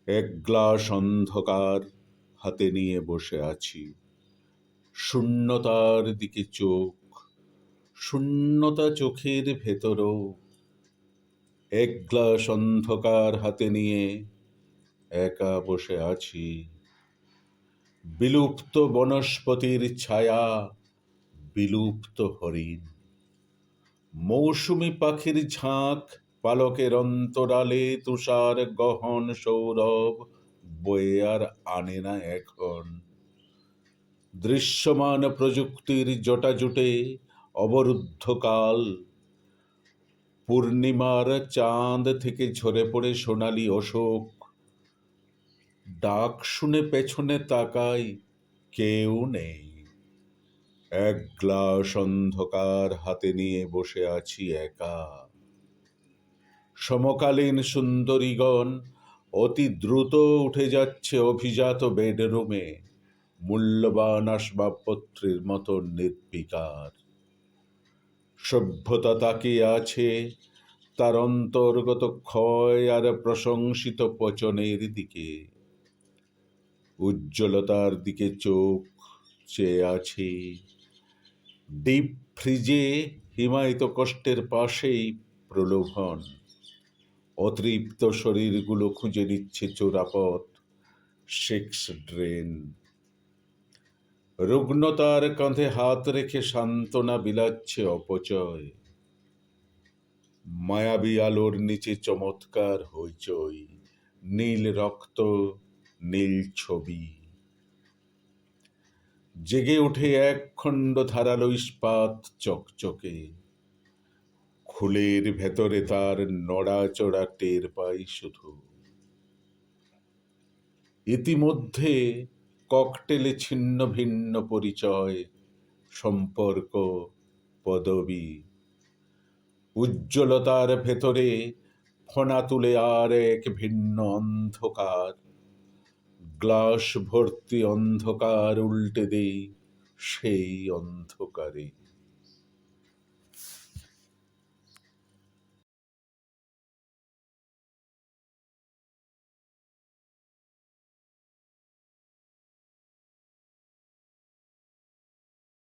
এক গ্লাস অন্ধকার হাতে নিয়ে বসে আছি, শূন্যতার দিকে চোখ, শূন্যতা চোখের ভেতরও। এক গ্লাস অন্ধকার হাতে নিয়ে একা বসে আছি, বিলুপ্ত বনস্পতির ছায়া, বিলুপ্ত হরিণ, মৌসুমি পাখির ঝাঁক, পালকের অন্তরালে তুষার গহন সৌরভ বয়ে আর আনে না এখন। দৃশ্যমান প্রযুক্তির জটাজুটে অবরুদ্ধ কাল, পূর্ণিমার চাঁদ থেকে ঝরে পড়ে সোনালি অশোক। ডাক শুনে পেছনে তাকাই, কেউ নেই। এক গ্লাস অন্ধকার হাতে নিয়ে বসে আছি একা। সমকালীন সুন্দরীগণ অতি দ্রুত উঠে যাচ্ছে অভিজাত বেডরুমে, মূল্যবান আসবাবপত্রের মতো নির্বিকার। সভ্যতা তাকিয়ে আছে তার অন্তর্গত ক্ষয় আর প্রশংসিত পচনের দিকে। উজ্জ্বলতার দিকে চোখ চেয়ে আছে। ডিপ ফ্রিজে হিমায়িত কষ্টের পাশেই প্রলোভন। অতৃপ্ত শরীরগুলো খুঁজে নিচ্ছে চোরাপথ, সেক্স ড্রেন। রুগ্নতার কাঁধে হাত রেখে সান্ত্বনা বিলাচ্ছে অপচয়। মায়াবী আলোর নিচে চমৎকার হইচই, নীল রক্ত, নীল ছবি। জেগে ওঠে এক খণ্ড ধারালো ইস্পাত চকচকে। খুলের ভেতরে তার নড়াচড়া টের পাই শুধু। ইতিমধ্যে ককটেলে ছিন্ন ভিন্ন পরিচয়, সম্পর্ক, পদবি। উজ্জ্বলতার ভেতরে ফণা তুলে আর এক ভিন্ন অন্ধকার। গ্লাস ভর্তি অন্ধকার উল্টে দেই সেই অন্ধকারে।